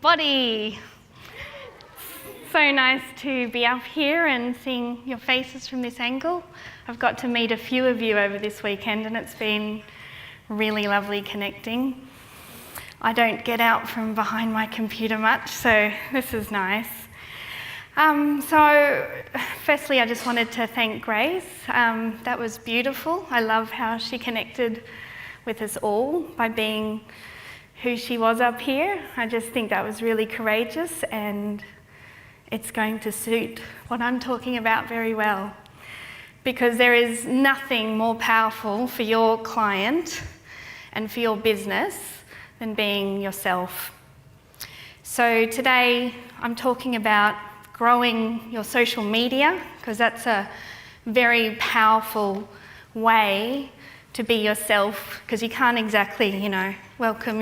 body. So nice to be up here and seeing your faces from this angle. I've got to meet a few of you over this weekend and it's been really lovely connecting. I don't get out from behind my computer much, so this is nice. So firstly, I just wanted to thank Grace. That was beautiful. I love how she connected with us all by being who she was up here. I just think that was really courageous and it's going to suit what I'm talking about very well, because there is nothing more powerful for your client and for your business than being yourself. So today I'm talking about growing your social media, because that's a very powerful way to be yourself, because you can't exactly, welcome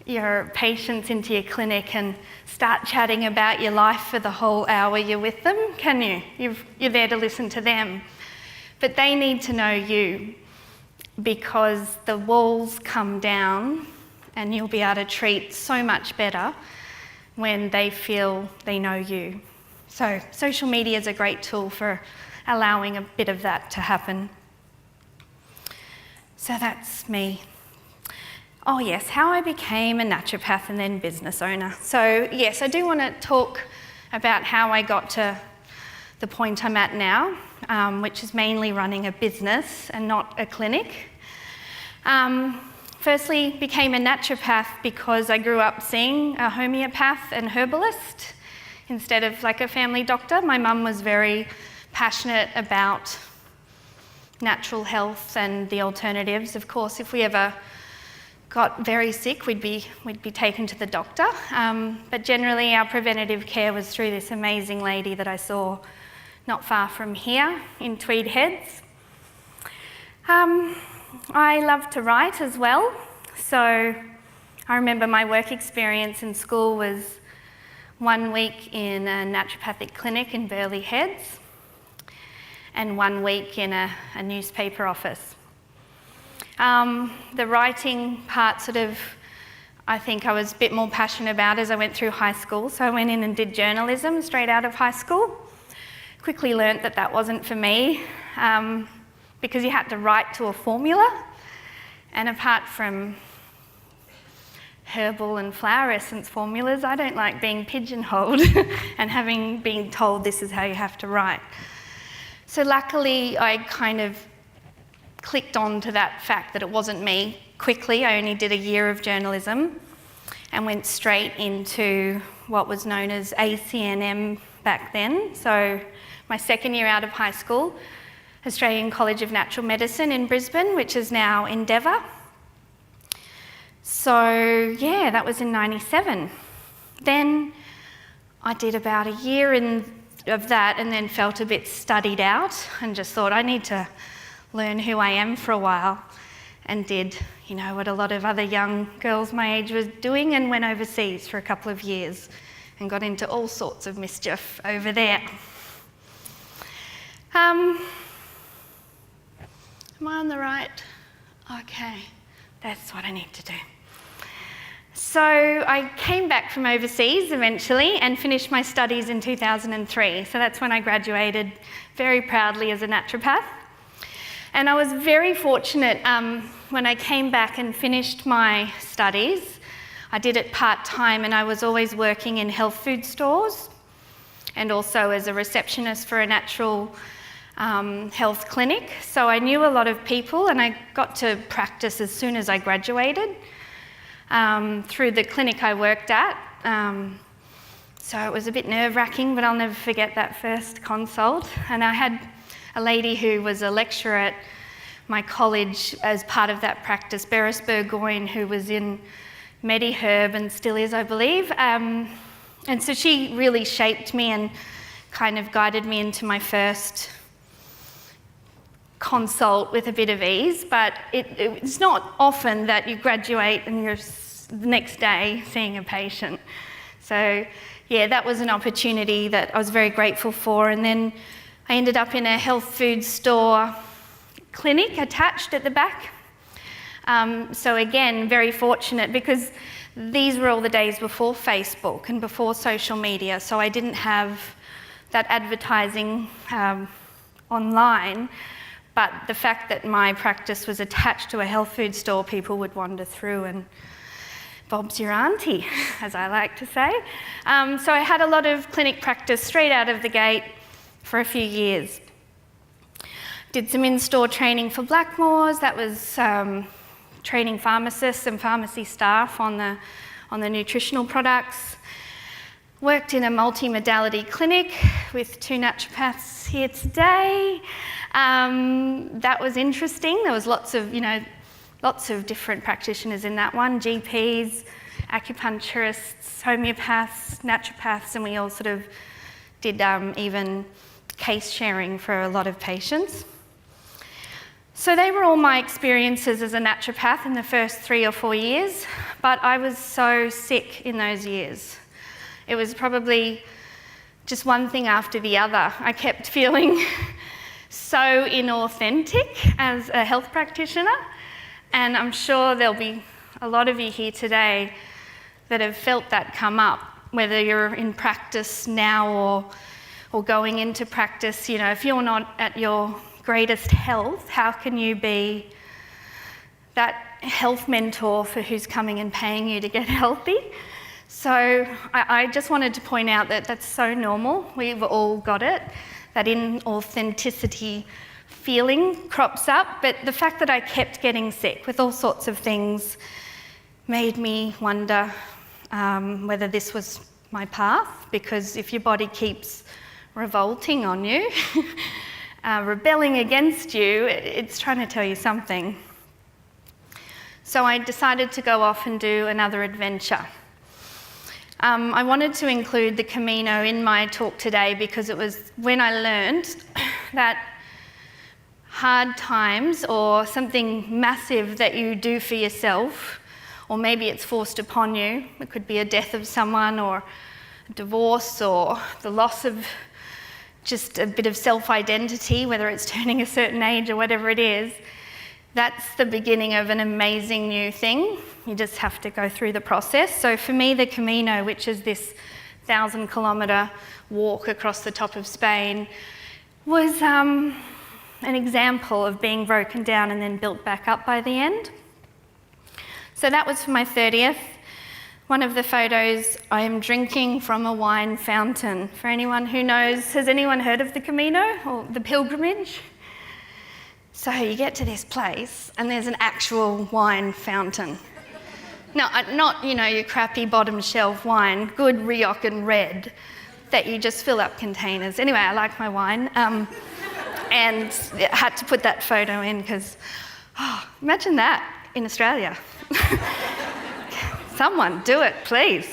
your patients into your clinic and start chatting about your life for the whole hour you're with them, can you? You're there to listen to them. But they need to know you, because the walls come down and you'll be able to treat so much better when they feel they know you. So social media is a great tool for allowing a bit of that to happen. So that's me. Oh yes, how I became a naturopath and then business owner. So yes, I do want to talk about how I got to the point I'm at now, which is mainly running a business and not a clinic. Firstly, became a naturopath because I grew up seeing a homeopath and herbalist instead of like a family doctor. My mum was very passionate about natural health and the alternatives. Of course, if we ever got very sick, we'd be taken to the doctor. But generally, our preventative care was through this amazing lady that I saw not far from here in Tweed Heads. I love to write as well. So I remember my work experience in school was 1 week in a naturopathic clinic in Burleigh Heads and 1 week in a newspaper office. The writing part I think I was a bit more passionate about as I went through high school. So I went in and did journalism straight out of high school. Quickly learnt that that wasn't for me because you had to write to a formula. And apart from herbal and flower essence formulas, I don't like being pigeonholed and having been told this is how you have to write. So luckily, I kind of clicked on to that fact that it wasn't me quickly. I only did a year of journalism and went straight into what was known as ACNM back then. So my second year out of high school, Australian College of Natural Medicine in Brisbane, which is now Endeavour. So yeah, that was in 97. Then I did about a year of that and then felt a bit studied out and just thought I need to learn who I am for a while, and did, what a lot of other young girls my age were doing, and went overseas for a couple of years and got into all sorts of mischief over there. Am I on the right? Okay, that's what I need to do. So I came back from overseas eventually and finished my studies in 2003. So that's when I graduated very proudly as a naturopath. And I was very fortunate when I came back and finished my studies. I did it part-time and I was always working in health food stores and also as a receptionist for a natural health clinic. So I knew a lot of people and I got to practice as soon as I graduated through the clinic I worked at. So it was a bit nerve-wracking, but I'll never forget that first consult. And I had a lady who was a lecturer at my college as part of that practice, Beres Burgoyne, who was in MediHerb and still is, I believe. And so she really shaped me and kind of guided me into my first consult with a bit of ease, but it's not often that you graduate and you're the next day seeing a patient. So yeah, that was an opportunity that I was very grateful for. And then I ended up in a health food store clinic attached at the back. So again, very fortunate, because these were all the days before Facebook and before social media, so I didn't have that advertising online, but the fact that my practice was attached to a health food store, people would wander through and Bob's your auntie, as I like to say. So I had a lot of clinic practice straight out of the gate for a few years. Did some in-store training for Blackmores. That was training pharmacists and pharmacy staff on the nutritional products. Worked in a multi-modality clinic with 2 naturopaths here today. That was interesting. There was lots of different practitioners in that one, GPs, acupuncturists, homeopaths, naturopaths, and we all sort of did even case sharing for a lot of patients. So they were all my experiences as a naturopath in the first 3 or 4 years, but I was so sick in those years. It was probably just one thing after the other. I kept feeling so inauthentic as a health practitioner, and I'm sure there'll be a lot of you here today that have felt that come up, whether you're in practice now or going into practice. You know, if you're not at your greatest health, how can you be that health mentor for who's coming and paying you to get healthy? So I just wanted to point out that that's so normal. We've all got it. That inauthenticity feeling crops up, but the fact that I kept getting sick with all sorts of things made me wonder whether this was my path, because if your body keeps revolting on you, rebelling against you, it's trying to tell you something. So I decided to go off and do another adventure. I wanted to include the Camino in my talk today because it was when I learned that hard times or something massive that you do for yourself, or maybe it's forced upon you, it could be a death of someone or a divorce or the loss of just a bit of self-identity, whether it's turning a certain age or whatever it is, that's the beginning of an amazing new thing. You just have to go through the process. So for me, the Camino, which is this 1,000-kilometre walk across the top of Spain, was an example of being broken down and then built back up by the end. So that was for my 30th. One of the photos, I am drinking from a wine fountain. For anyone who knows, has anyone heard of the Camino or the pilgrimage? So you get to this place and there's an actual wine fountain. No, not, your crappy bottom shelf wine, good Riocan red that you just fill up containers. Anyway, I like my wine. And I had to put that photo in because, imagine that in Australia. Someone do it, please.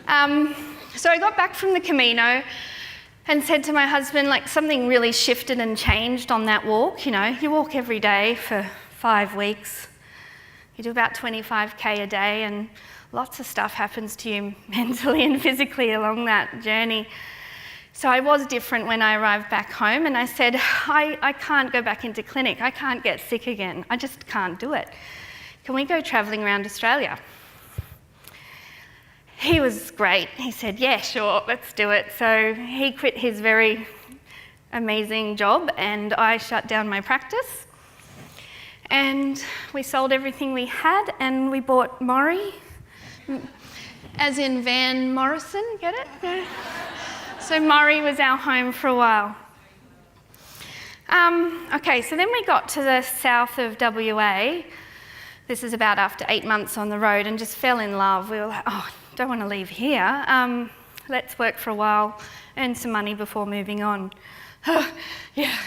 So I got back from the Camino and said to my husband, something really shifted and changed on that walk. You walk every day for 5 weeks. You do about 25k a day, and lots of stuff happens to you mentally and physically along that journey. So I was different when I arrived back home, and I said, I can't go back into clinic. I can't get sick again. I just can't do it. Can we go travelling around Australia? He was great. He said, yeah, sure, let's do it. So he quit his very amazing job and I shut down my practice. And we sold everything we had and we bought Maury, as in Van Morrison, get it? Yeah. So Maury was our home for a while. Okay, so then we got to the south of WA. This is about after 8 months on the road, and just fell in love. We were like, don't want to leave here. Let's work for a while, earn some money before moving on. Yeah.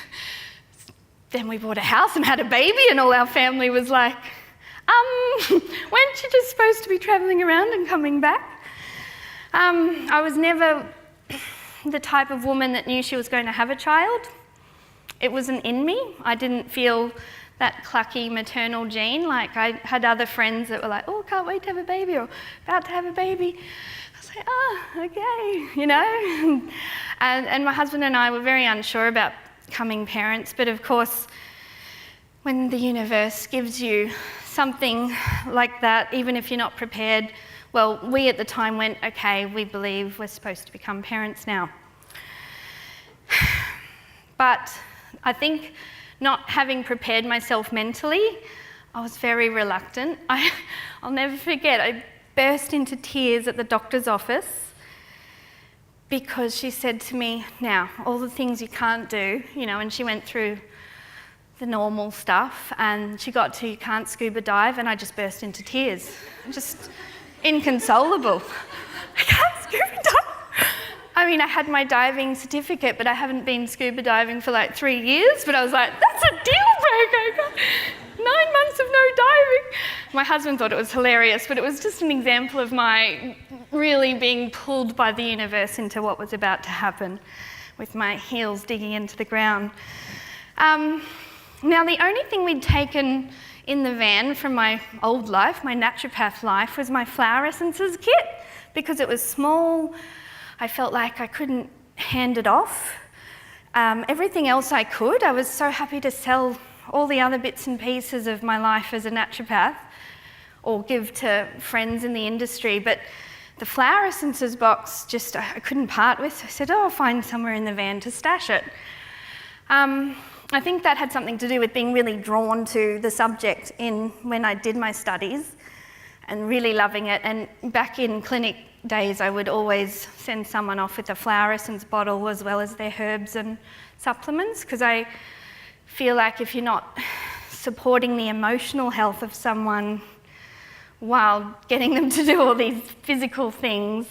Then we bought a house and had a baby, and all our family was like, weren't you just supposed to be travelling around and coming back? I was never the type of woman that knew she was going to have a child. It wasn't in me. I didn't feel that clucky maternal gene. I had other friends that were like, can't wait to have a baby, or about to have a baby. I was like, okay, And my husband and I were very unsure about becoming parents, but of course, when the universe gives you something like that, even if you're not prepared, well, we at the time went, okay, we believe we're supposed to become parents now. But I think not having prepared myself mentally, I was very reluctant. I'll never forget, I burst into tears at the doctor's office because she said to me, now, all the things you can't do, and she went through the normal stuff, and she got to, you can't scuba dive, and I just burst into tears. Just inconsolable. I can't scuba dive. I mean, I had my diving certificate, but I haven't been scuba diving for like 3 years, but I was like, that's a deal breaker. 9 months of no diving. My husband thought it was hilarious, but it was just an example of my really being pulled by the universe into what was about to happen with my heels digging into the ground. Now, the only thing we'd taken in the van from my old life, my naturopath life, was my flower essences kit because it was small. I felt like I couldn't hand it off. Everything else I could. I was so happy to sell all the other bits and pieces of my life as a naturopath or give to friends in the industry, but the flower essences box just I couldn't part with. I said, I'll find somewhere in the van to stash it. I think that had something to do with being really drawn to the subject when I did my studies and really loving it. And back in clinic days, I would always send someone off with a flower essence bottle as well as their herbs and supplements, because I feel like if you're not supporting the emotional health of someone while getting them to do all these physical things,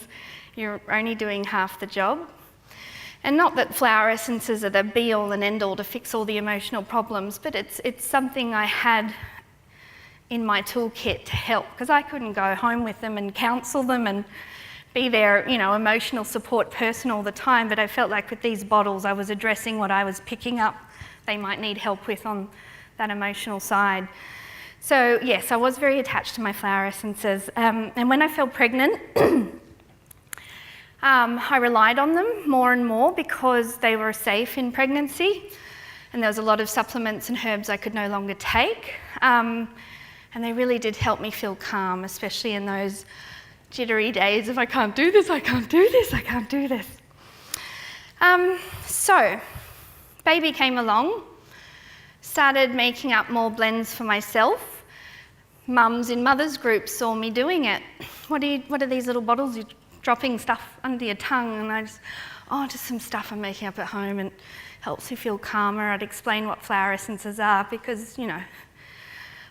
you're only doing half the job. And not that flower essences are the be-all and end-all to fix all the emotional problems, but it's something I had in my toolkit to help, because I couldn't go home with them and counsel them and be their, emotional support person all the time, but I felt like with these bottles I was addressing what I was picking up they might need help with on that emotional side. So yes, I was very attached to my flower essences. And when I fell pregnant, I relied on them more and more because they were safe in pregnancy. And there was a lot of supplements and herbs I could no longer take. And they really did help me feel calm, especially in those jittery days of I can't do this, I can't do this, I can't do this. So, baby came along, started making up more blends for myself. Mums in mothers groups saw me doing it. What are these little bottles you're dropping stuff under your tongue? And I just some stuff I'm making up at home and helps me feel calmer. I'd explain what flower essences are because,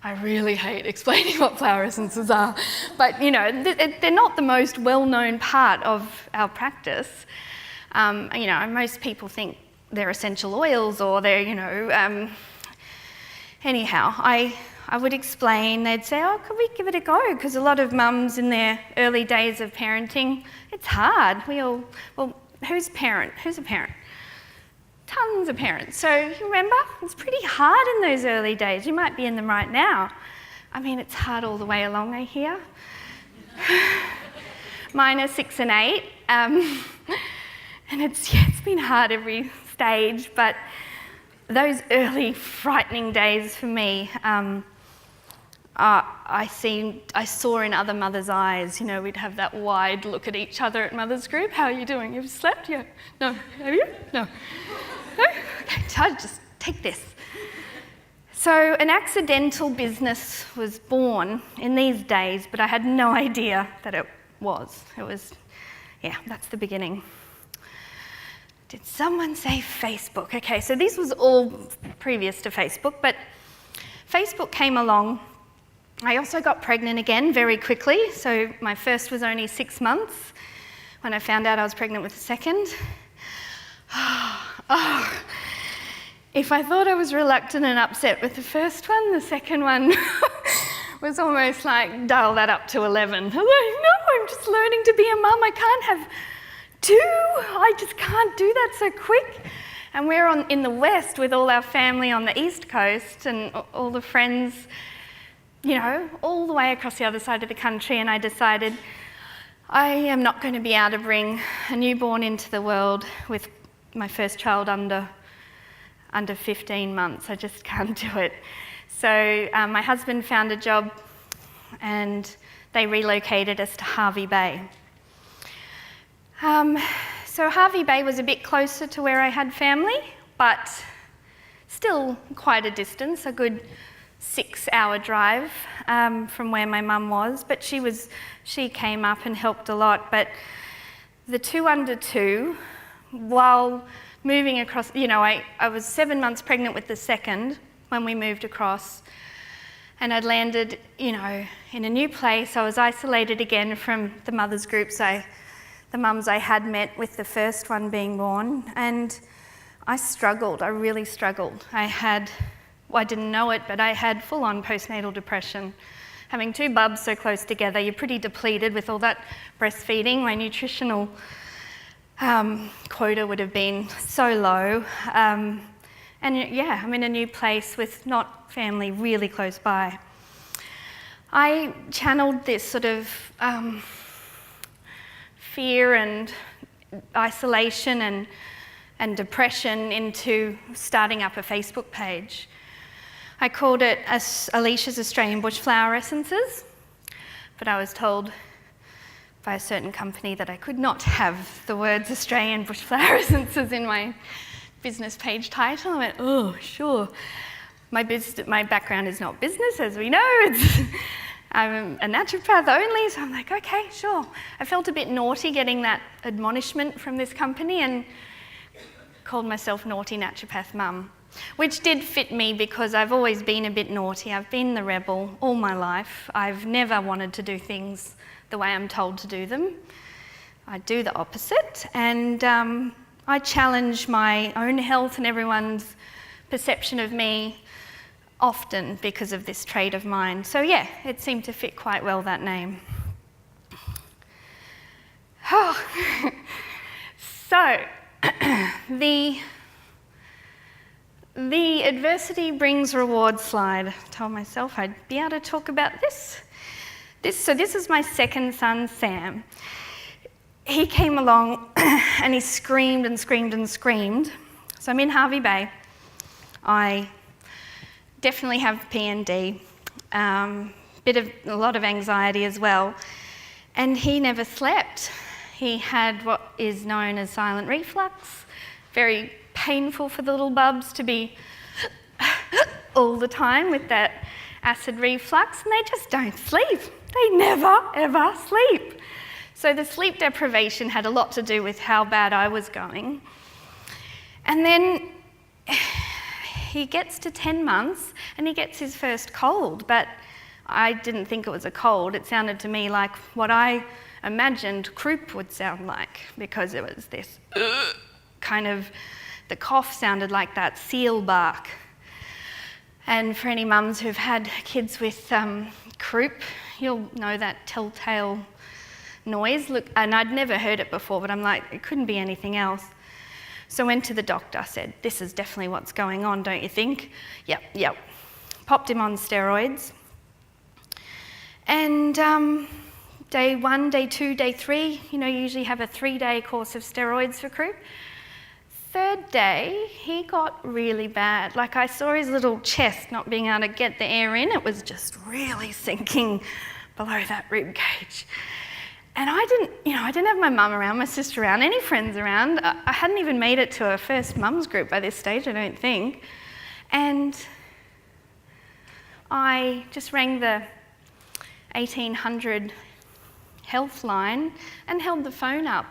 I really hate explaining what flower essences are. But, they're not the most well-known part of our practice. Most people think they're essential oils or they're, anyhow, I would explain, they'd say, could we give it a go? Because a lot of mums in their early days of parenting, it's hard. Who's a parent? Tons of parents. So you remember, it's pretty hard in those early days. You might be in them right now. I mean, it's hard all the way along, I hear. Mine are 6 and 8. And it's been hard every stage, but those early frightening days for me, I saw in other mothers' eyes. We'd have that wide look at each other at mothers group. How are you doing? You've slept? Yeah. No. Have you? No. No? Okay, I'll just take this. So an accidental business was born in these days, but I had no idea that it was. That's the beginning. Did someone say Facebook? Okay, so this was all previous to Facebook, but Facebook came along. I also got pregnant again very quickly. So my first was only 6 months when I found out I was pregnant with the second. If I thought I was reluctant and upset with the first one, the second one was almost like dial that up to 11. I'm like, no, I'm just learning to be a mum. I can't have 2. I just can't do that so quick. And we're in the West with all our family on the East Coast and all the friends, all the way across the other side of the country. And I decided I am not going to be able to bring a newborn into the world with my first child under 15 months. I just can't do it. So my husband found a job and they relocated us to Hervey Bay. So Hervey Bay was a bit closer to where I had family, but still quite a distance, a good 6-hour drive from where my mum was. But she came up and helped a lot. But the 2 under 2, while moving across, I was 7 months pregnant with the second when we moved across, and I'd landed, in a new place. I was isolated again from the mothers groups, the mums I had met with the first one being born, and I struggled. I really struggled. I didn't know it, but I had full-on postnatal depression. Having 2 bubs so close together, you're pretty depleted with all that breastfeeding. My nutritional quota would have been so low. And yeah, I'm in a new place with not family really close by. I channeled this sort of fear and isolation and depression into starting up a Facebook page. I called it Alisha's Australian Bushflower Essences, but I was told by a certain company that I could not have the words Australian Bushflower Essences in my business page title. I went, oh, sure. My background is not business, as we know. I'm a naturopath only, so I'm like, okay, sure. I felt a bit naughty getting that admonishment from this company and called myself Naughty Naturopath Mum, which did fit me because I've always been a bit naughty. I've been the rebel all my life. I've never wanted to do things the way I'm told to do them. I do the opposite, and I challenge my own health and everyone's perception of me often because of this trait of mine. So yeah, it seemed to fit quite well, that name. Oh. So, the adversity brings reward slide. I told myself I'd be able to talk about this. So this is my second son, Sam. He came along and he screamed and screamed and screamed. So I'm in Hervey Bay. I definitely have PND, a lot of anxiety as well. And he never slept. He had what is known as silent reflux, very painful for the little bubs to be all the time with that acid reflux, and they just don't sleep. They never, ever sleep. So the sleep deprivation had a lot to do with how bad I was going. And then he gets to 10 months and he gets his first cold, but I didn't think it was a cold. It sounded to me like what I imagined croup would sound like, because it was this kind of, the cough sounded like that seal bark. And for any mums who've had kids with croup, you'll know that telltale noise. Look, and I'd never heard it before, but I'm like, it couldn't be anything else. So I went to the doctor, said, this is definitely what's going on, don't you think? Yep. Popped him on steroids. And day 1, day 2, day 3, you usually have a 3-day course of steroids for croup. 3rd day, he got really bad. Like, I saw his little chest not being able to get the air in. It was just really sinking below that rib cage. And I didn't have my mum around, my sister around, any friends around. I hadn't even made it to a first mums group by this stage, I don't think. And I just rang the 1800 health line and held the phone up.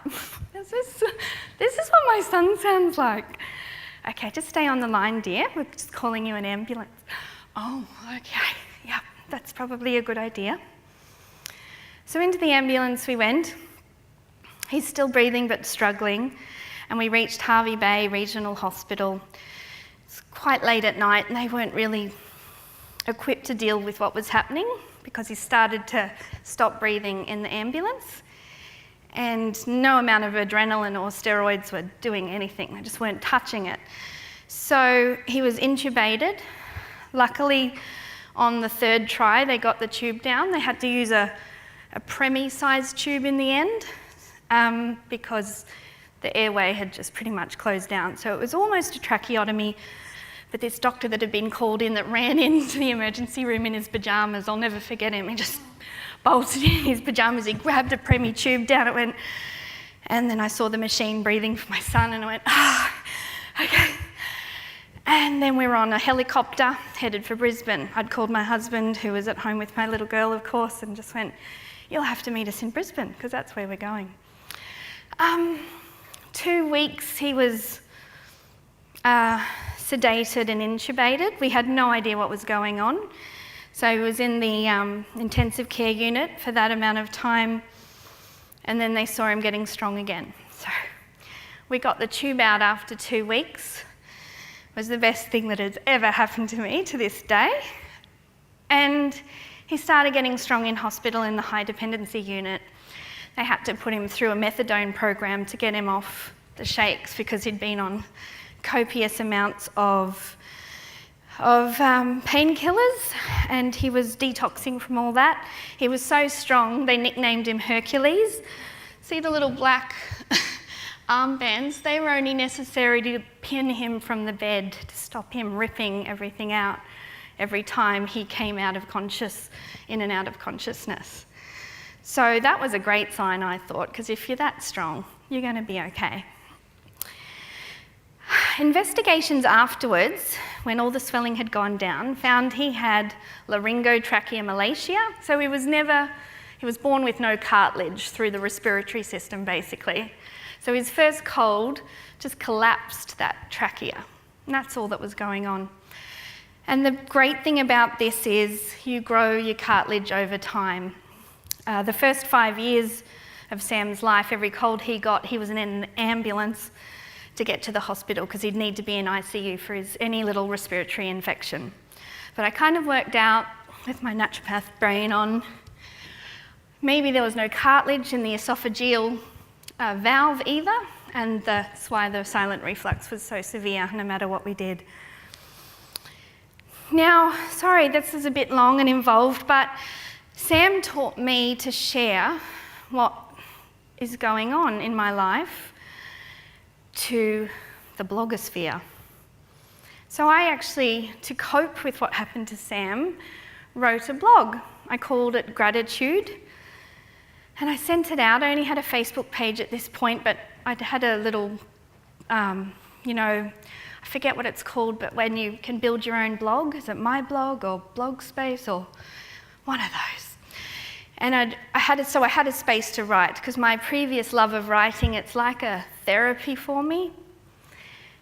This is what my son sounds like. Okay, just stay on the line, dear. We're just calling you an ambulance. Oh, okay. Yep, that's probably a good idea. So into the ambulance we went. He's still breathing but struggling, and we reached Hervey Bay Regional Hospital. It's quite late at night, and they weren't really equipped to deal with what was happening because he started to stop breathing in the ambulance, and no amount of adrenaline or steroids were doing anything. They just weren't touching it. So he was intubated. Luckily, on the 3rd try, they got the tube down. They had to use a Premi-sized tube in the end because the airway had just pretty much closed down. So it was almost a tracheotomy, But this doctor that had been called in that ran into the emergency room in his pyjamas, I'll never forget him. He just bolted in his pyjamas, he grabbed a Premi tube, down it went, and then I saw the machine breathing for my son and I went, okay. And then we were on a helicopter headed for Brisbane. I'd called my husband, who was at home with my little girl, of course, and just went, you'll have to meet us in Brisbane because that's where we're going. 2 weeks he was sedated and intubated. We had no idea what was going on. So he was in the intensive care unit for that amount of time, and then they saw him getting strong again. So we got the tube out after 2 weeks. It was the best thing that has ever happened to me to this day. And he started getting strong in hospital in the high dependency unit. They had to put him through a methadone program to get him off the shakes because he'd been on copious amounts of painkillers, and he was detoxing from all that. He was so strong, they nicknamed him Hercules. See the little black armbands? They were only necessary to pin him from the bed to stop him ripping everything out every time he came in and out of consciousness. So that was a great sign, I thought, because if you're that strong, you're going to be okay. Investigations afterwards, when all the swelling had gone down, found he had laryngotracheomalacia. So he was born with no cartilage through the respiratory system, basically. So his first cold just collapsed that trachea. And that's all that was going on. And the great thing about this is you grow your cartilage over time. The first 5 years of Sam's life, every cold he got, he was in an ambulance to get to the hospital because he'd need to be in ICU for any little respiratory infection. But I kind of worked out with my naturopath brain on maybe there was no cartilage in the esophageal valve either, and that's why the silent reflux was so severe no matter what we did. Now, sorry, this is a bit long and involved, but Sam taught me to share what is going on in my life to the blogosphere. So I actually, to cope with what happened to Sam, wrote a blog. I called it Gratitude, and I sent it out. I only had a Facebook page at this point, but I'd had a little, I forget what it's called, but when you can build your own blog, is it My Blog or Blog Space or one of those? And I had a space to write, because my previous love of writing, it's like a therapy for me.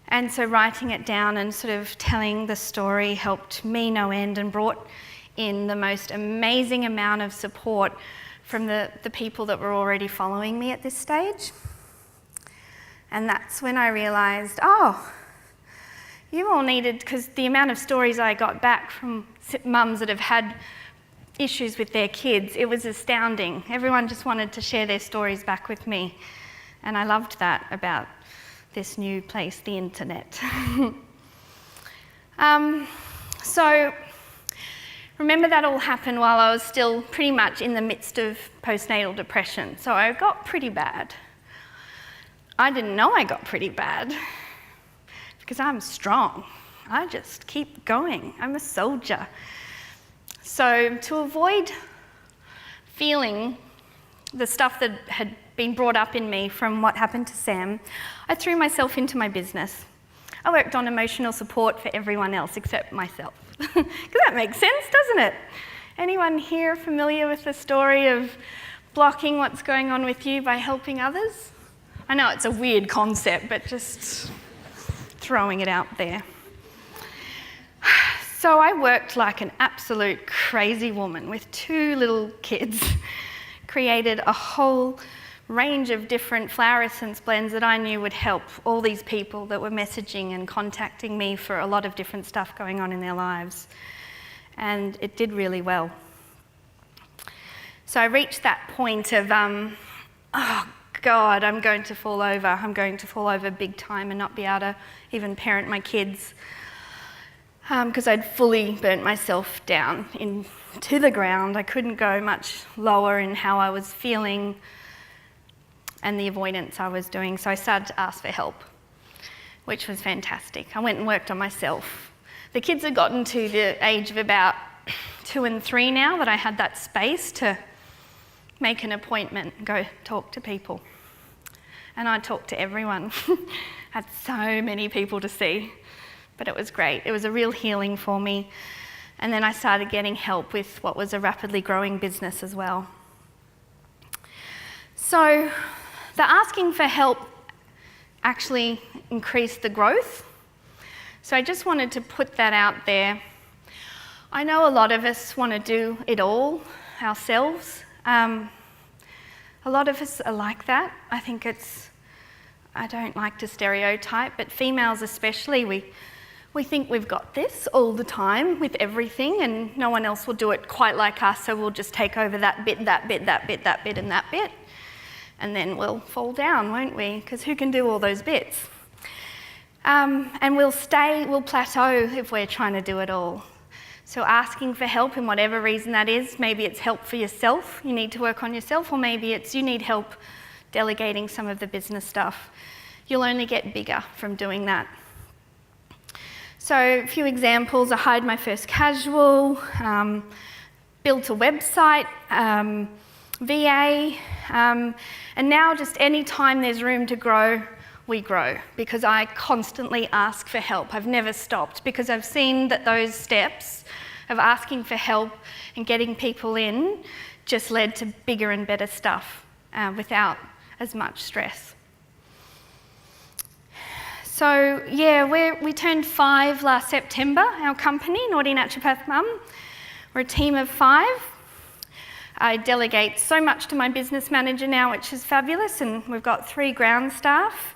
And so writing it down and sort of telling the story helped me no end and brought in the most amazing amount of support from the people that were already following me at this stage. And that's when I realised, you all needed, because the amount of stories I got back from mums that have had issues with their kids, it was astounding. Everyone just wanted to share their stories back with me. And I loved that about this new place, the internet. So remember that all happened while I was still pretty much in the midst of postnatal depression. So I got pretty bad. I didn't know I got pretty bad because I'm strong. I just keep going. I'm a soldier. So to avoid feeling the stuff that had been brought up in me from what happened to Sam, I threw myself into my business. I worked on emotional support for everyone else except myself. Because that makes sense, doesn't it? Anyone here familiar with the story of blocking what's going on with you by helping others? I know it's a weird concept, but just throwing it out there. So I worked like an absolute crazy woman with 2 little kids, created a whole range of different flower essence blends that I knew would help all these people that were messaging and contacting me for a lot of different stuff going on in their lives. And it did really well. So I reached that point of, oh God, I'm going to fall over. I'm going to fall over big time and not be able to even parent my kids. Because I'd fully burnt myself down into the ground. I couldn't go much lower in how I was feeling and the avoidance I was doing. So I started to ask for help, which was fantastic. I went and worked on myself The kids had gotten to the age of about 2 and 3 now that I had that space to make an appointment and go talk to people. And I talked to everyone. Had so many people to see, but it was great. It was a real healing for me. And then I started getting help with what was a rapidly growing business as well. So the asking for help actually increased the growth. So I just wanted to put that out there. I know a lot of us want to do it all ourselves. A lot of us are like that. I think I don't like to stereotype, but females especially, we think we've got this all the time with everything, and no one else will do it quite like us, so we'll just take over that bit, that bit, that bit, that bit, and that bit. And then we'll fall down, won't we? Because who can do all those bits? And we'll plateau if we're trying to do it all. So asking for help in whatever reason that is, maybe it's help for yourself, you need to work on yourself, or maybe it's you need help delegating some of the business stuff. You'll only get bigger from doing that. So a few examples: I hired my first casual, built a website, VA, and now just any time there's room to grow, we grow, because I constantly ask for help. I've never stopped, because I've seen that those steps of asking for help and getting people in just led to bigger and better stuff without as much stress. So yeah, we turned 5 last September, our company, Naughty Naturopath Mum. We're a team of 5. I delegate so much to my business manager now, which is fabulous, and we've got 3 ground staff.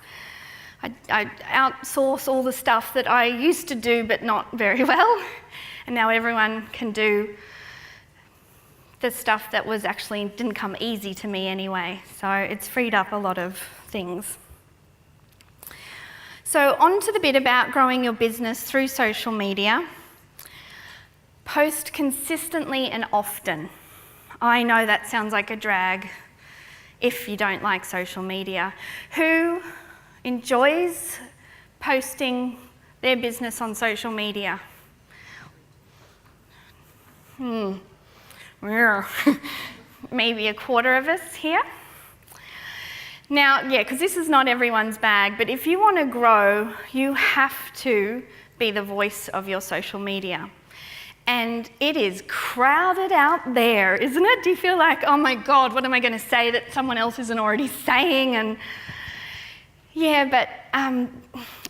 I outsource all the stuff that I used to do but not very well, and now everyone can do the stuff that didn't come easy to me anyway, so it's freed up a lot of things. So on to the bit about growing your business through social media. Post consistently and often. I know that sounds like a drag if you don't like social media. Who enjoys posting their business on social media? Maybe a quarter of us here. Now, yeah, because this is not everyone's bag, but if you want to grow, you have to be the voice of your social media. And it is crowded out there, isn't it? Do you feel like, oh my God, what am I going to say that someone else isn't already saying? And yeah, but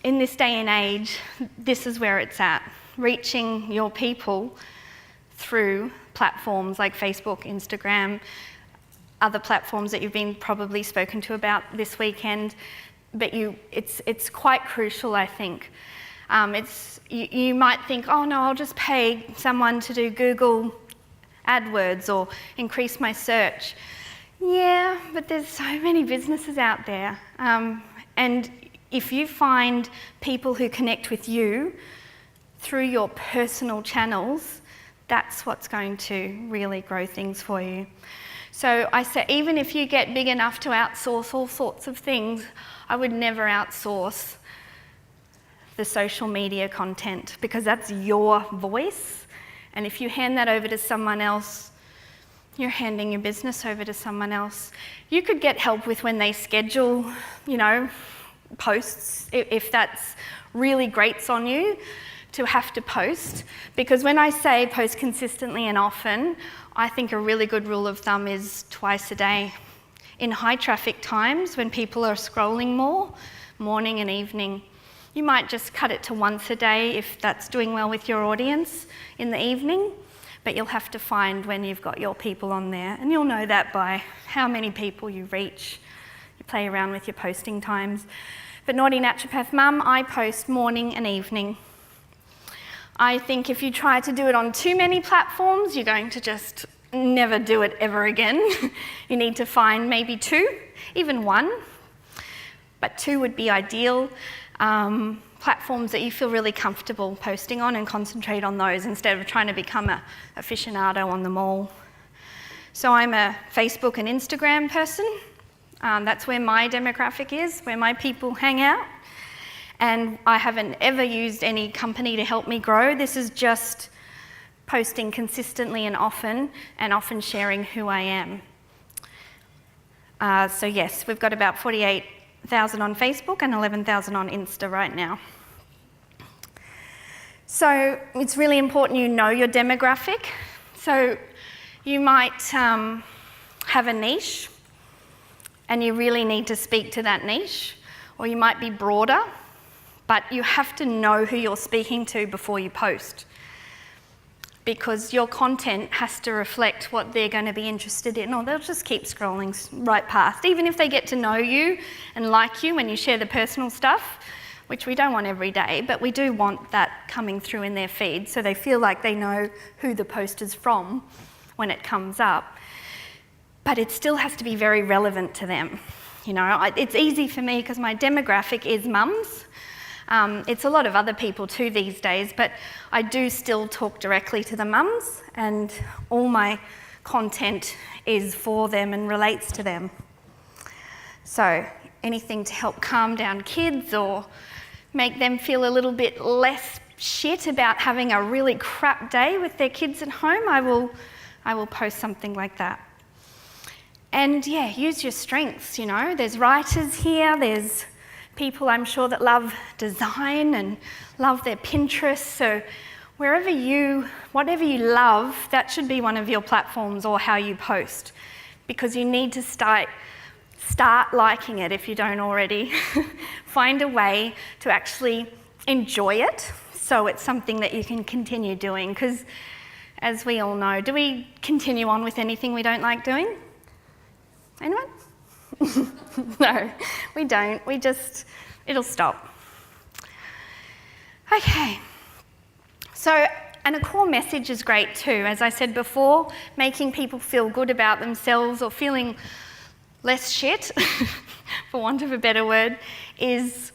in this day and age, this is where it's at. Reaching your people through platforms like Facebook, Instagram, other platforms that you've been probably spoken to about this weekend, but it's quite crucial, I think. You might think, oh no, I'll just pay someone to do Google AdWords or increase my search. Yeah, but there's so many businesses out there. And if you find people who connect with you through your personal channels, that's what's going to really grow things for you. So I say, even if you get big enough to outsource all sorts of things, I would never outsource the social media content, because that's your voice. And if you hand that over to someone else, you're handing your business over to someone else. You could get help with when they schedule, posts, if that's really grates on you to have to post. Because when I say post consistently and often, I think a really good rule of thumb is twice a day. In high traffic times, when people are scrolling more, morning and evening, you might just cut it to once a day if that's doing well with your audience in the evening, but you'll have to find when you've got your people on there, and you'll know that by how many people you reach. You play around with your posting times. But Naughty Naturopath Mum, I post morning and evening. I think if you try to do it on too many platforms, you're going to just never do it ever again. You need to find maybe 2, even 1, but 2 would be ideal. Platforms that you feel really comfortable posting on, and concentrate on those instead of trying to become an aficionado on them all. So I'm a Facebook and Instagram person. That's where my demographic is, where my people hang out. And I haven't ever used any company to help me grow. This is just posting consistently and often sharing who I am. So yes, we've got about 48,000 on Facebook and 11,000 on Insta right now. So it's really important you know your demographic. So you might have a niche and you really need to speak to that niche, or you might be broader, but you have to know who you're speaking to before you post, because your content has to reflect what they're going to be interested in, or they'll just keep scrolling right past. Even if they get to know you and like you when you share the personal stuff, which we don't want every day, but we do want that coming through in their feed so they feel like they know who the post is from when it comes up. But it still has to be very relevant to them. You know, it's easy for me because my demographic is mums. It's a lot of other people too these days, but I do still talk directly to the mums, and all my content is for them and relates to them. So anything to help calm down kids or make them feel a little bit less shit about having a really crap day with their kids at home, I will post something like that. And yeah, use your strengths, you know. There's writers here, there's people I'm sure that love design and love their Pinterest. So whatever you love, that should be one of your platforms or how you post, because you need to start liking it if you don't already. Find a way to actually enjoy it so it's something that you can continue doing, because as we all know, do we continue on with anything we don't like doing? Anyone? No, we don't. It'll stop. Okay. So, and a core message is great too. As I said before, making people feel good about themselves or feeling less shit, for want of a better word, is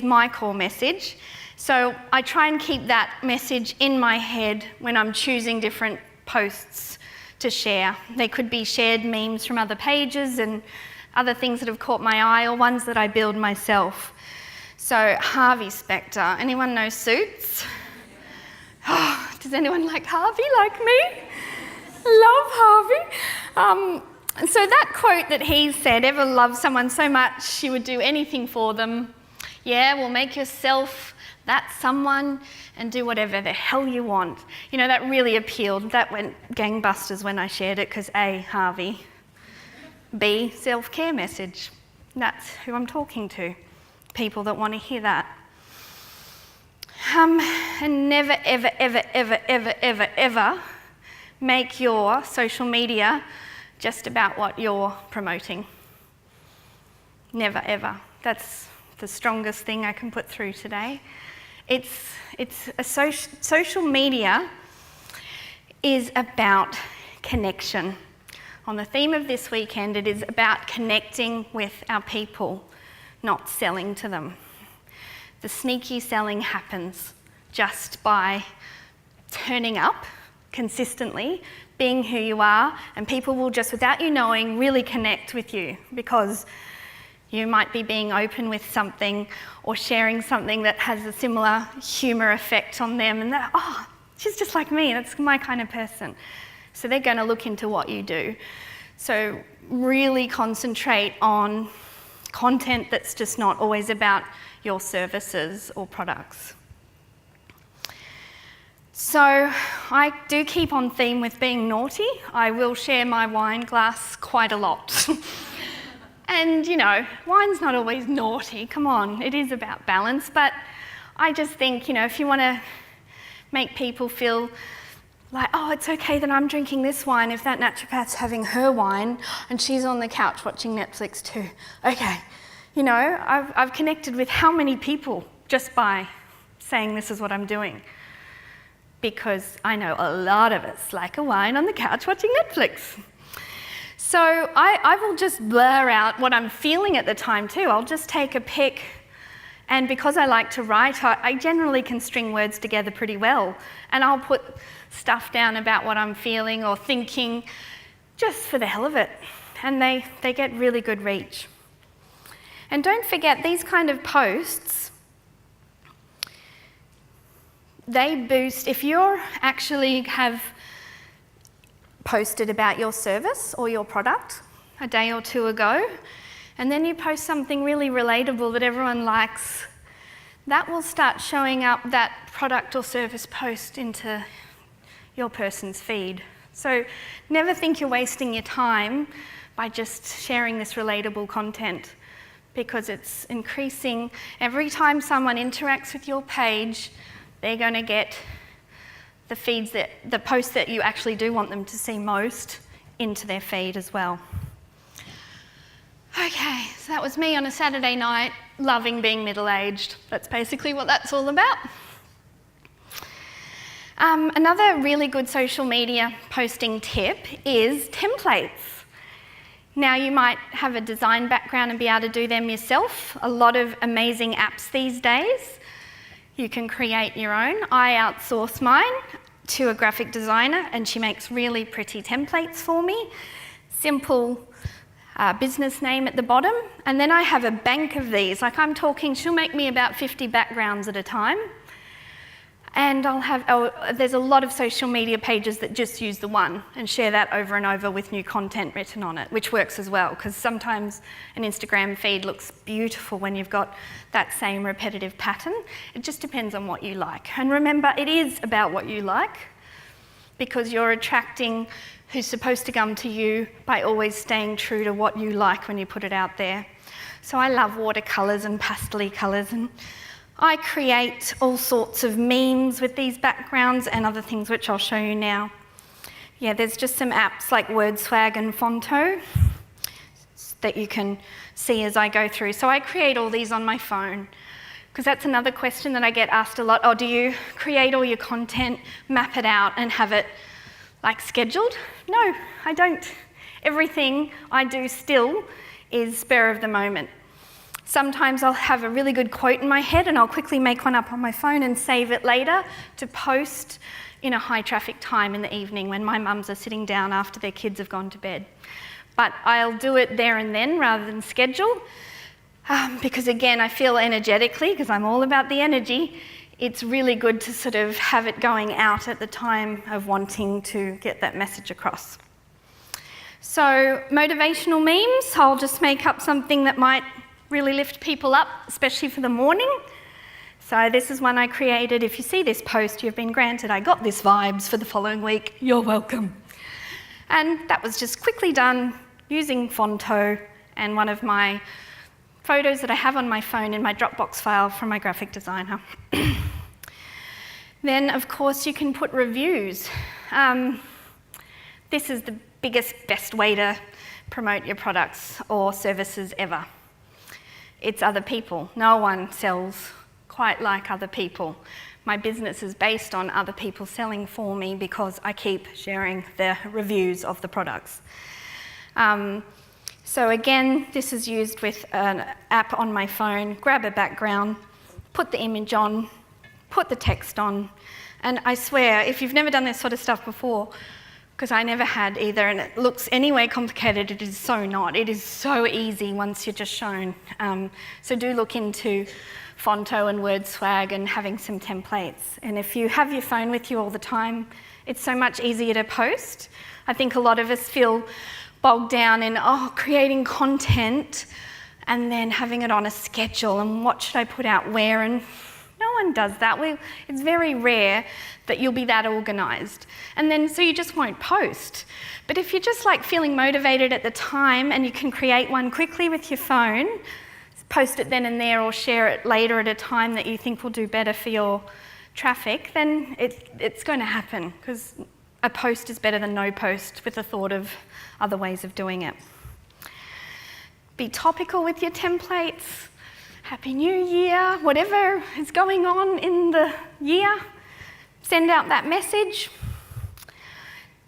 my core message. So I try and keep that message in my head when I'm choosing different posts to share. They could be shared memes from other pages and other things that have caught my eye, or ones that I build myself. So Harvey Specter, anyone know Suits? Oh, does anyone like Harvey like me? Love Harvey. So that quote that he said, ever love someone so much you would do anything for them? Yeah, well, make yourself that someone and do whatever the hell you want. You know, that really appealed. That went gangbusters when I shared it, because A, Harvey, B, self-care message. That's who I'm talking to, people that want to hear that. And never, ever, ever, ever, ever, ever, ever make your social media just about what you're promoting. Never, ever. That's the strongest thing I can put through today. Social media is about connection. On the theme of this weekend, it is about connecting with our people, not selling to them. The sneaky selling happens just by turning up consistently, being who you are, and people will just, without you knowing, really connect with you, because you might be being open with something or sharing something that has a similar humour effect on them, and they're, oh, she's just like me, that's my kind of person. So they're going to look into what you do. So really concentrate on content that's just not always about your services or products. So I do keep on theme with being naughty. I will share my wine glass quite a lot. And, you know, wine's not always naughty, come on, it is about balance, but I just think, you know, if you want to make people feel like, oh, it's okay that I'm drinking this wine if that naturopath's having her wine and she's on the couch watching Netflix too. Okay, you know, I've connected with how many people just by saying this is what I'm doing, because I know a lot of us like a wine on the couch watching Netflix. So I will just blur out what I'm feeling at the time too. I'll just take a pic, and because I like to write, I generally can string words together pretty well, and I'll put stuff down about what I'm feeling or thinking just for the hell of it, and they get really good reach. And don't forget, these kind of posts they boost, if you actually have posted about your service or your product a day or two ago, and then you post something really relatable that everyone likes, that will start showing up, that product or service post, into your person's feed. So never think you're wasting your time by just sharing this relatable content, because it's increasing. Every time someone interacts with your page, they're going to get the feeds, the posts that you actually do want them to see most, into their feed as well. Okay, so that was me on a Saturday night, loving being middle-aged. That's basically what that's all about. Another really good social media posting tip is templates. Now, you might have a design background and be able to do them yourself. A lot of amazing apps these days. You can create your own. I outsource mine to a graphic designer, and she makes really pretty templates for me. Simple business name at the bottom, and then I have a bank of these. Like, I'm talking, she'll make me about 50 backgrounds at a time. And I'll have, there's a lot of social media pages that just use the one and share that over and over with new content written on it, which works as well, because sometimes an Instagram feed looks beautiful when you've got that same repetitive pattern. It just depends on what you like. And remember, it is about what you like, because you're attracting who's supposed to come to you by always staying true to what you like when you put it out there. So I love watercolours and pastel colours, and I create all sorts of memes with these backgrounds and other things which I'll show you now. Yeah, there's just some apps like WordSwag and Fonto that you can see as I go through. So I create all these on my phone, because that's another question that I get asked a lot. Oh, do you create all your content, map it out and have it like scheduled? No, I don't. Everything I do still is spur of the moment. Sometimes I'll have a really good quote in my head and I'll quickly make one up on my phone and save it later to post in a high traffic time in the evening when my mums are sitting down after their kids have gone to bed. But I'll do it there and then rather than schedule, because again, I feel energetically, because I'm all about the energy, it's really good to sort of have it going out at the time of wanting to get that message across. So motivational memes, I'll just make up something that might really lift people up, especially for the morning. So this is one I created. If you see this post, you've been granted I got this vibes for the following week. You're welcome. And that was just quickly done using Fonto and one of my photos that I have on my phone in my Dropbox file from my graphic designer. Then, of course, you can put reviews. This is the biggest, best way to promote your products or services ever. It's other people. No one sells quite like other people. My business is based on other people selling for me because I keep sharing the reviews of the products. So again, this is used with an app on my phone. Grab a background, put the image on, put the text on, and I swear, if you've never done this sort of stuff before, because I never had either, and it looks anyway complicated, it is so not. It is so easy once you're just shown. So do look into Fonto and WordSwag and having some templates. And if you have your phone with you all the time, it's so much easier to post. I think a lot of us feel bogged down in, creating content and then having it on a schedule and what should I put out where, and no one does that. It's very rare that you'll be that organised. And then, so you just won't post. But if you're just like feeling motivated at the time and you can create one quickly with your phone, post it then and there or share it later at a time that you think will do better for your traffic, then it's going to happen, because a post is better than no post, with the thought of other ways of doing it. Be topical with your templates. Happy New Year, whatever is going on in the year, send out that message.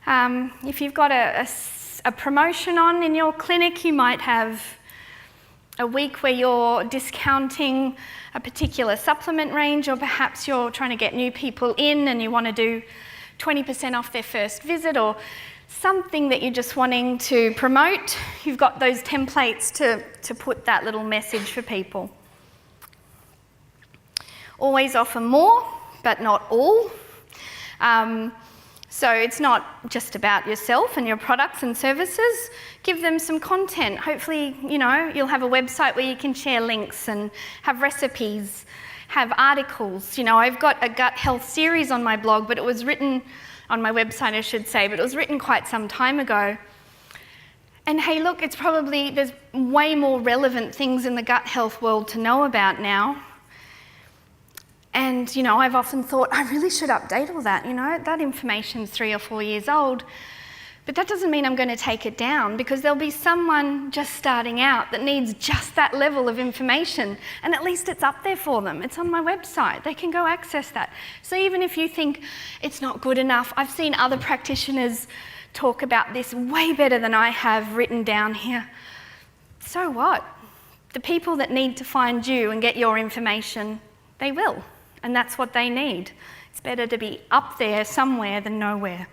If you've got a promotion on in your clinic, you might have a week where you're discounting a particular supplement range, or perhaps you're trying to get new people in and you want to do 20% off their first visit, or something that you're just wanting to promote. You've got those templates to put that little message for people. Always offer more, but not all. So it's not just about yourself and your products and services. Give them some content. Hopefully, you'll have a website where you can share links and have recipes, have articles. I've got a gut health series on my blog, but it was written on my website, I should say, but it was written quite some time ago. And hey, look, there's way more relevant things in the gut health world to know about now. And, I've often thought, I really should update all that. That information's 3 or 4 years old. But that doesn't mean I'm going to take it down, because there'll be someone just starting out that needs just that level of information. And at least it's up there for them. It's on my website. They can go access that. So even if you think it's not good enough, I've seen other practitioners talk about this way better than I have written down here. So what? The people that need to find you and get your information, they will. And that's what they need. It's better to be up there somewhere than nowhere.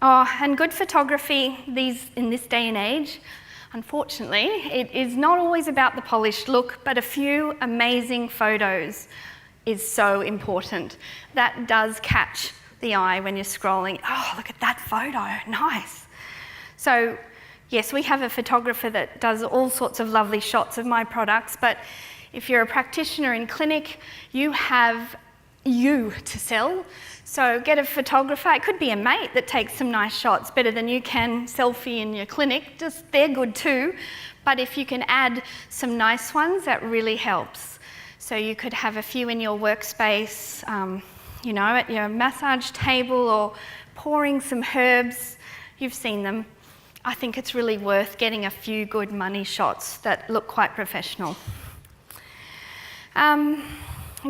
And good photography in this day and age, unfortunately, it is not always about the polished look, but a few amazing photos is so important. That does catch the eye when you're scrolling. Oh, look at that photo, nice. So yes, we have a photographer that does all sorts of lovely shots of my products, but if you're a practitioner in clinic, you have you to sell. So get a photographer. It could be a mate that takes some nice shots, better than you can selfie in your clinic. They're good too. But if you can add some nice ones, that really helps. So you could have a few in your workspace, at your massage table, or pouring some herbs. You've seen them. I think it's really worth getting a few good money shots that look quite professional.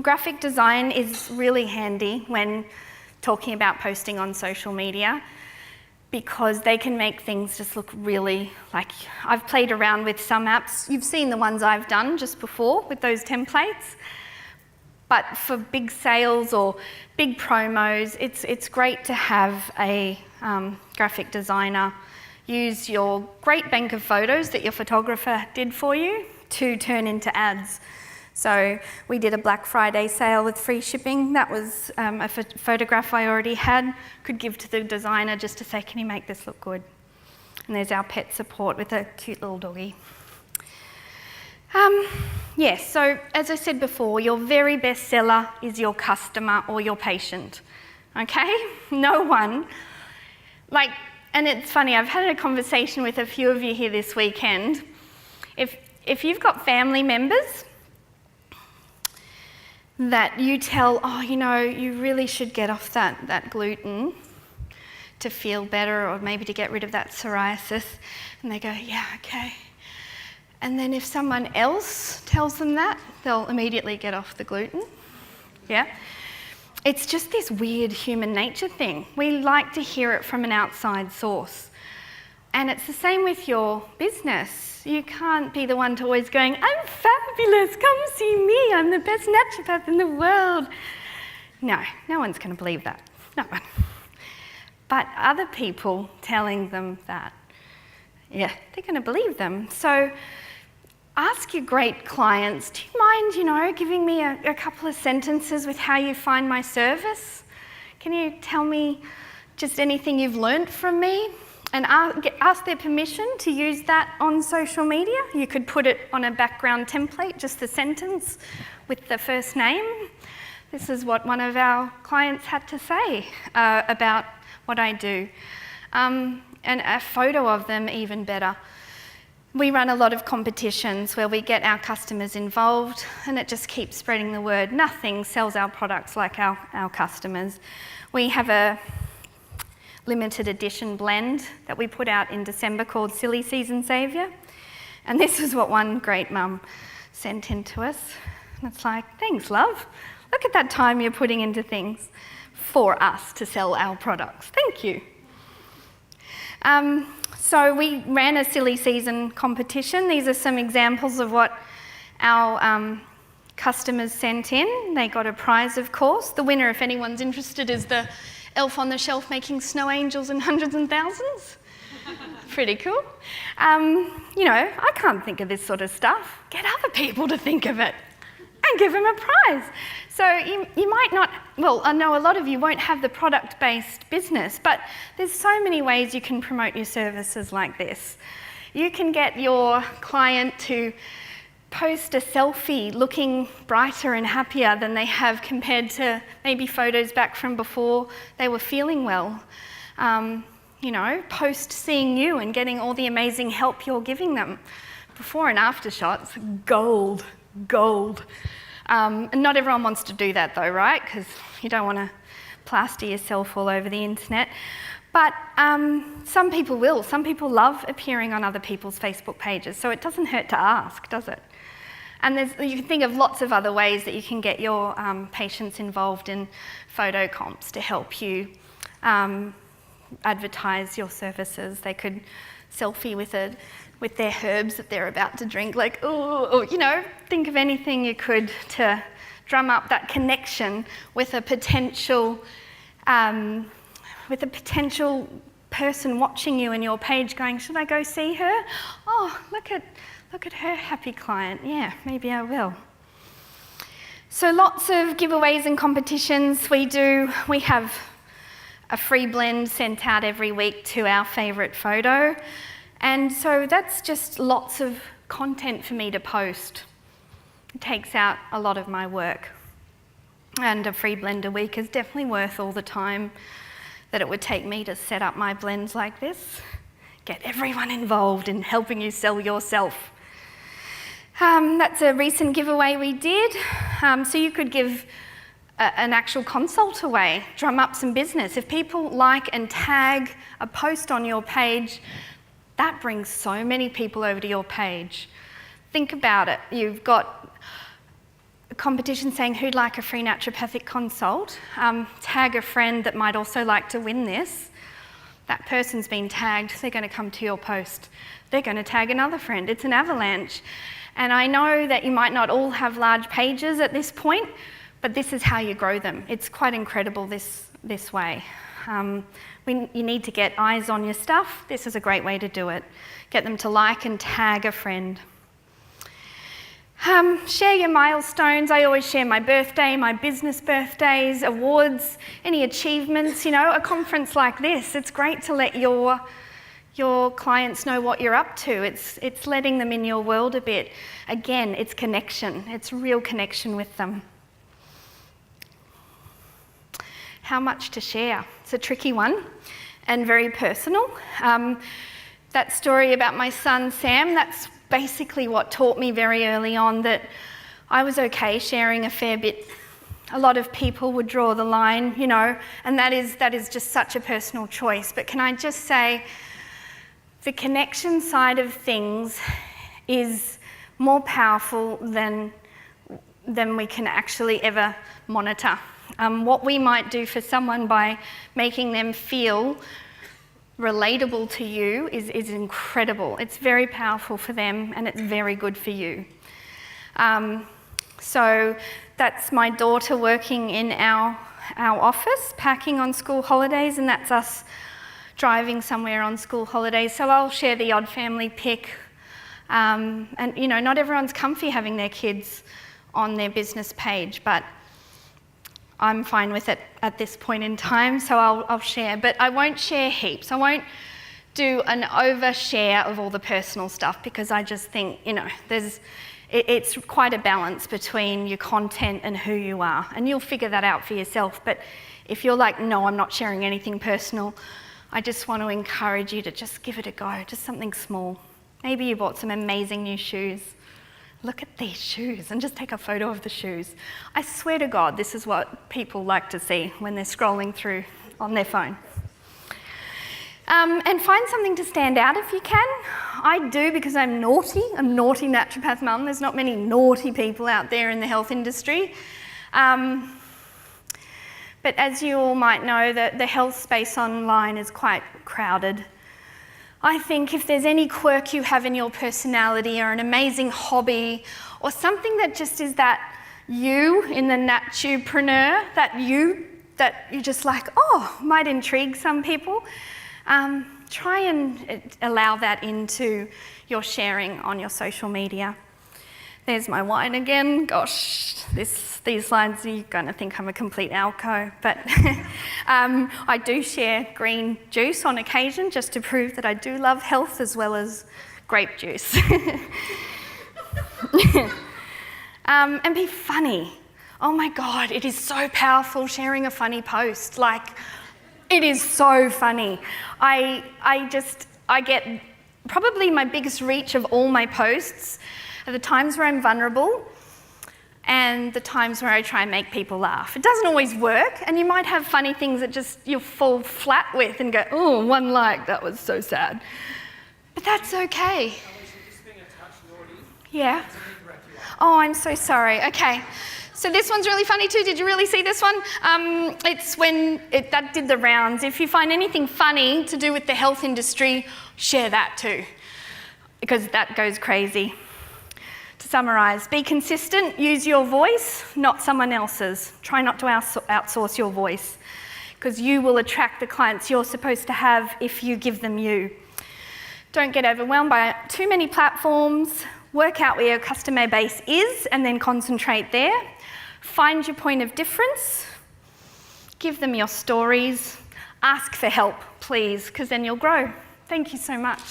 Graphic design is really handy when talking about posting on social media, because they can make things just look really I've played around with some apps. You've seen the ones I've done just before with those templates. But for big sales or big promos, it's great to have a graphic designer use your great bank of photos that your photographer did for you to turn into ads. So we did a Black Friday sale with free shipping. That was a photograph I already had, could give to the designer just to say, can you make this look good? And there's our pet support with a cute little doggy. Yes, so as I said before, your very best seller is your customer or your patient, okay? No one. And it's funny, I've had a conversation with a few of you here this weekend. If you've got family members that you tell, you really should get off that gluten to feel better, or maybe to get rid of that psoriasis, and they go, yeah, okay. And then if someone else tells them that, they'll immediately get off the gluten. Yeah? It's just this weird human nature thing. We like to hear it from an outside source. And it's the same with your business. You can't be the one to always going, I'm fabulous, come see me, I'm the best naturopath in the world. No one's going to believe that. No one. But other people telling them that, yeah, they're going to believe them. So ask your great clients, do you mind, giving me a couple of sentences with how you find my service? Can you tell me just anything you've learnt from me? And ask their permission to use that on social media. You could put it on a background template, just the sentence with the first name. This is what one of our clients had to say about what I do. And a photo of them, even better. We run a lot of competitions where we get our customers involved, and it just keeps spreading the word. Nothing sells our products like our customers. We have a limited edition blend that we put out in December called Silly Season Saviour. And this is what one great mum sent in to us. And it's like, thanks, love. Look at that time you're putting into things for us to sell our products. Thank you. So we ran a Silly Season competition. These are some examples of what our customers sent in. They got a prize, of course. The winner, if anyone's interested, is the elf on the shelf making snow angels in hundreds and thousands. Pretty cool. I can't think of this sort of stuff. Get other people to think of it. and give them a prize. So you might not, well, I know a lot of you won't have the product-based business, but there's so many ways you can promote your services like this. You can get your client to post a selfie looking brighter and happier than they have compared to maybe photos back from before they were feeling well. You know, post seeing you and getting all the amazing help you're giving them. Before and after shots, gold, gold. And not everyone wants to do that though, right? Because you don't want to plaster yourself all over the internet. But some people will. Some people love appearing on other people's Facebook pages, so it doesn't hurt to ask, does it? And you can think of lots of other ways that you can get your patients involved in photo comps to help you advertise your services. They could selfie with their herbs that they're about to drink, like, oh, you know, think of anything you could to drum up that connection with a potential person watching you and your page going, should I go see her? Oh, look at her happy client. Yeah, maybe I will. So lots of giveaways and competitions we do. We have a free blend sent out every week to our favourite photo. And so that's just lots of content for me to post. It takes out a lot of my work. And a free blend a week is definitely worth all the time that it would take me to set up my blends like this. Get everyone involved in helping you sell yourself. That's a recent giveaway we did. So you could give an actual consult away, drum up some business. If people like and tag a post on your page, that brings so many people over to your page. Think about it. You've got a competition saying who'd like a free naturopathic consult. Tag a friend that might also like to win this. That person's been tagged, they're going to come to your post. They're going to tag another friend. It's an avalanche. And I know that you might not all have large pages at this point, but this is how you grow them. It's quite incredible this way. You need to get eyes on your stuff. This is a great way to do it. Get them to like and tag a friend. Share your milestones. I always share my birthday, my business birthdays, awards, any achievements. You know, a conference like this, it's great to let your clients know what you're up to. It's letting them in your world a bit. Again, it's connection. It's real connection with them. How much to share? It's a tricky one and very personal. That story about my son Sam, that's basically what taught me very early on that I was okay sharing a fair bit. A lot of people would draw the line, you know, and that is just such a personal choice. But can I just say, the connection side of things is more powerful than we can actually ever monitor. What we might do for someone by making them feel relatable to you is incredible. It's very powerful for them and it's very good for you. So that's my daughter working in our office, packing on school holidays, and that's us driving somewhere on school holidays. So I'll share the odd family pic. And you know, not everyone's comfy having their kids on their business page, but I'm fine with it at this point in time, so I'll share. But I won't share heaps. I won't do an overshare of all the personal stuff because I just think, you know, it's quite a balance between your content and who you are. And you'll figure that out for yourself. But if you're like, no, I'm not sharing anything personal, I just want to encourage you to just give it a go, just something small. Maybe you bought some amazing new shoes. Look at these shoes and just take a photo of the shoes. I swear to God, this is what people like to see when they're scrolling through on their phone. And find something to stand out if you can. I do because I'm naughty. I'm a naughty naturopath mum. There's not many naughty people out there in the health industry. But as you all might know, the health space online is quite crowded. I think if there's any quirk you have in your personality or an amazing hobby or something that just is that you in the natupreneur, that you're just like, oh, might intrigue some people, try and allow that into your sharing on your social media. There's my wine again. Gosh, these slides, you're going to think I'm a complete alco. But I do share green juice on occasion just to prove that I do love health as well as grape juice. And be funny. Oh my God, it is so powerful sharing a funny post. Like, it is so funny. I get probably my biggest reach of all my posts are the times where I'm vulnerable and the times where I try and make people laugh. It doesn't always work, and you might have funny things that just you'll fall flat with and go, oh, one like, that was so sad. But that's okay. Alisha, just being a touch naughty. Yeah. Oh, I'm so sorry. Okay. So this one's really funny too. Did you really see this one? It's when that did the rounds. If you find anything funny to do with the health industry, share that too, because that goes crazy. To summarise, be consistent, use your voice, not someone else's. Try not to outsource your voice, because you will attract the clients you're supposed to have if you give them you. Don't get overwhelmed by too many platforms. Work out where your customer base is and then concentrate there. Find your point of difference. Give them your stories. Ask for help, please, because then you'll grow. Thank you so much.